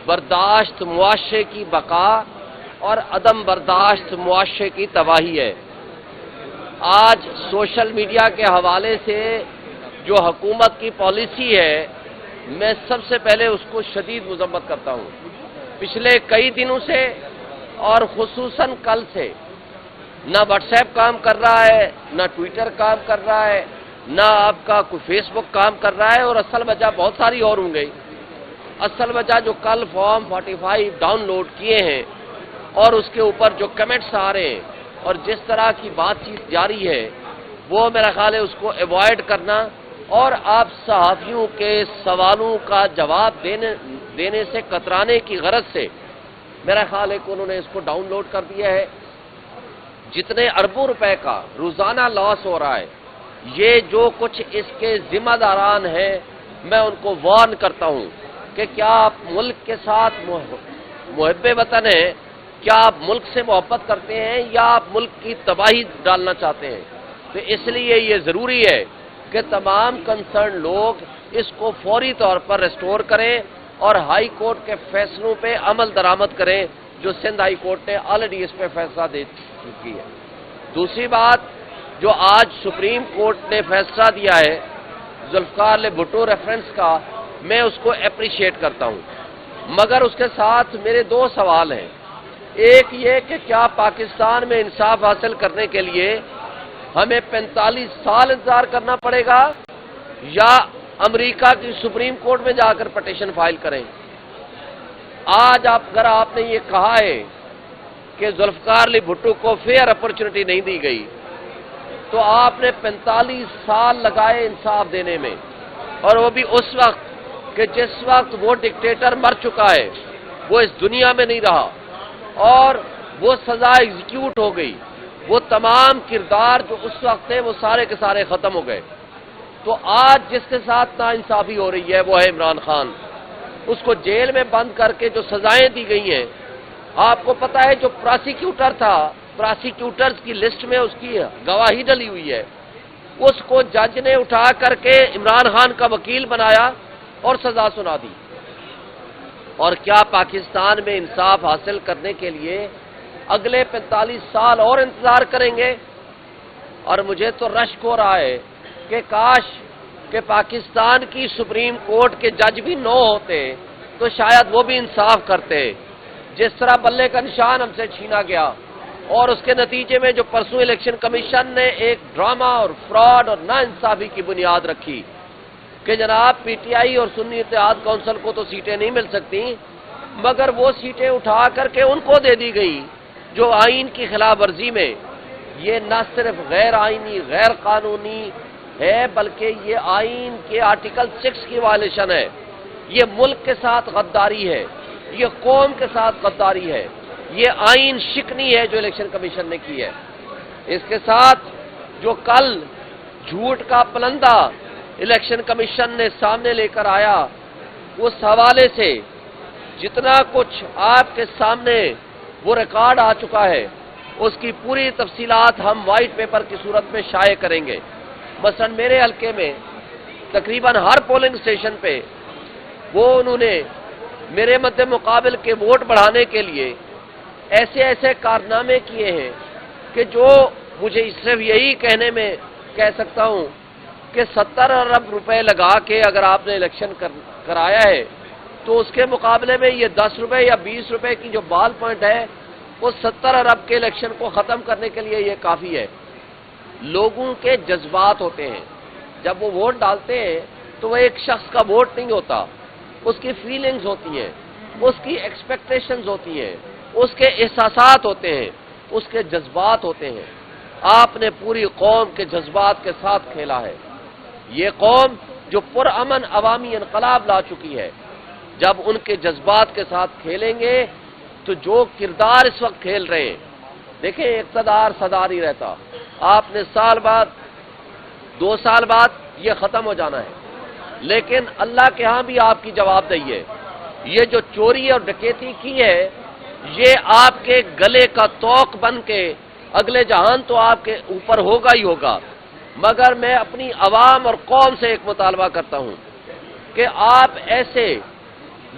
برداشت معاشرے کی بقا اور عدم برداشت معاشرے کی تباہی ہے۔ آج سوشل میڈیا کے حوالے سے جو حکومت کی پالیسی ہے، میں سب سے پہلے اس کو شدید مذمت کرتا ہوں۔ پچھلے کئی دنوں سے اور خصوصاً کل سے نہ واٹس ایپ کام کر رہا ہے، نہ ٹویٹر کام کر رہا ہے، نہ آپ کا کوئی فیس بک کام کر رہا ہے، اور اصل وجہ بہت ساری اور ہوں گئی۔ اصل وجہ جو کل فارم 45 ڈاؤن لوڈ کیے ہیں اور اس کے اوپر جو کمنٹس آ رہے ہیں اور جس طرح کی بات چیت جاری ہے، وہ میرا خیال ہے اس کو ایوائڈ کرنا، اور آپ صحافیوں کے سوالوں کا جواب دینے سے کترانے کی غرض سے میرا خیال ہے کہ انہوں نے اس کو ڈاؤن لوڈ کر دیا ہے۔ جتنے اربوں روپے کا روزانہ لاس ہو رہا ہے، یہ جو کچھ اس کے ذمہ داران ہیں، میں ان کو وارن کرتا ہوں کہ کیا آپ ملک کے ساتھ محب وطن ہیں، کیا آپ ملک سے محبت کرتے ہیں، یا آپ ملک کی تباہی ڈالنا چاہتے ہیں؟ تو اس لیے یہ ضروری ہے کہ تمام کنسرن لوگ اس کو فوری طور پر ریسٹور کریں اور ہائی کورٹ کے فیصلوں پہ عمل درآمد کریں، جو سندھ ہائی کورٹ نے آلریڈی اس پہ فیصلہ دے چکی ہے۔ دوسری بات، جو آج سپریم کورٹ نے فیصلہ دیا ہے ذوالفقار علی بھٹو ریفرنس کا، میں اس کو اپریشیٹ کرتا ہوں، مگر اس کے ساتھ میرے دو سوال ہیں۔ ایک یہ کہ کیا پاکستان میں انصاف حاصل کرنے کے لیے ہمیں 45 سال انتظار کرنا پڑے گا، یا امریکہ کی سپریم کورٹ میں جا کر پٹیشن فائل کریں؟ آج اگر آپ نے یہ کہا ہے کہ ذوالفقار علی بھٹو کو فیئر اپرچونٹی نہیں دی گئی، تو آپ نے 45 سال لگائے انصاف دینے میں، اور وہ بھی اس وقت کہ جس وقت وہ ڈکٹیٹر مر چکا ہے، وہ اس دنیا میں نہیں رہا، اور وہ سزا ایگزیکیوٹ ہو گئی، وہ تمام کردار جو اس وقت تھے وہ سارے کے سارے ختم ہو گئے۔ تو آج جس کے ساتھ ناانصافی ہو رہی ہے وہ ہے عمران خان۔ اس کو جیل میں بند کر کے جو سزائیں دی گئی ہیں، آپ کو پتا ہے جو پراسیکیوٹر تھا، پراسیکیوٹرز کی لسٹ میں اس کی گواہی ڈلی ہوئی ہے، اس کو جج نے اٹھا کر کے عمران خان کا وکیل بنایا اور سزا سنا دی۔ اور کیا پاکستان میں انصاف حاصل کرنے کے لیے اگلے 45 سال اور انتظار کریں گے؟ اور مجھے تو رشک ہو رہا ہے کہ کاش کہ پاکستان کی سپریم کورٹ کے جج بھی 9 ہوتے تو شاید وہ بھی انصاف کرتے۔ جس طرح بلے کا نشان ہم سے چھینا گیا، اور اس کے نتیجے میں جو پرسوں الیکشن کمیشن نے ایک ڈرامہ اور فراڈ اور ناانصافی کی بنیاد رکھی کہ جناب پی ٹی آئی اور سنی اتحاد کونسل کو تو سیٹیں نہیں مل سکتی، مگر وہ سیٹیں اٹھا کر کے ان کو دے دی گئی جو آئین کی خلاف ورزی میں، یہ نہ صرف غیر آئینی غیر قانونی ہے بلکہ یہ آئین کے آرٹیکل 6 کی وائلیشن ہے، یہ ملک کے ساتھ غداری ہے، یہ قوم کے ساتھ غداری ہے، یہ آئین شکنی ہے جو الیکشن کمیشن نے کی ہے۔ اس کے ساتھ جو کل جھوٹ کا پلندہ الیکشن کمیشن نے سامنے لے کر آیا، اس حوالے سے جتنا کچھ آپ کے سامنے وہ ریکارڈ آ چکا ہے، اس کی پوری تفصیلات ہم وائٹ پیپر کی صورت میں شائع کریں گے۔ مثلا میرے حلقے میں تقریباً ہر پولنگ اسٹیشن پہ وہ انہوں نے میرے مد مقابل کے ووٹ بڑھانے کے لیے ایسے ایسے کارنامے کیے ہیں کہ جو مجھے صرف یہی کہنے میں کہہ سکتا ہوں کہ 70 ارب روپے لگا کے اگر آپ نے الیکشن کرایا ہے تو اس کے مقابلے میں یہ 10 روپے یا 20 روپے کی جو بال پوائنٹ ہے، وہ 70 ارب کے الیکشن کو ختم کرنے کے لیے یہ کافی ہے۔ لوگوں کے جذبات ہوتے ہیں، جب وہ ووٹ ڈالتے ہیں تو وہ ایک شخص کا ووٹ نہیں ہوتا، اس کی فیلنگز ہوتی ہیں، اس کی ایکسپیکٹیشنز ہوتی ہیں، اس کے احساسات ہوتے ہیں، اس کے جذبات ہوتے ہیں۔ آپ نے پوری قوم کے جذبات کے ساتھ کھیلا ہے۔ یہ قوم جو پرامن عوامی انقلاب لا چکی ہے، جب ان کے جذبات کے ساتھ کھیلیں گے تو جو کردار اس وقت کھیل رہے ہیں، دیکھیں اقتدار سدا نہیں رہتا، آپ نے سال بعد 2 سال بعد یہ ختم ہو جانا ہے، لیکن اللہ کے ہاں بھی آپ کی جواب دہی ہے۔ یہ جو چوری اور ڈکیتی کی ہے، یہ آپ کے گلے کا توق بن کے اگلے جہان تو آپ کے اوپر ہوگا ہی ہوگا، مگر میں اپنی عوام اور قوم سے ایک مطالبہ کرتا ہوں کہ آپ ایسے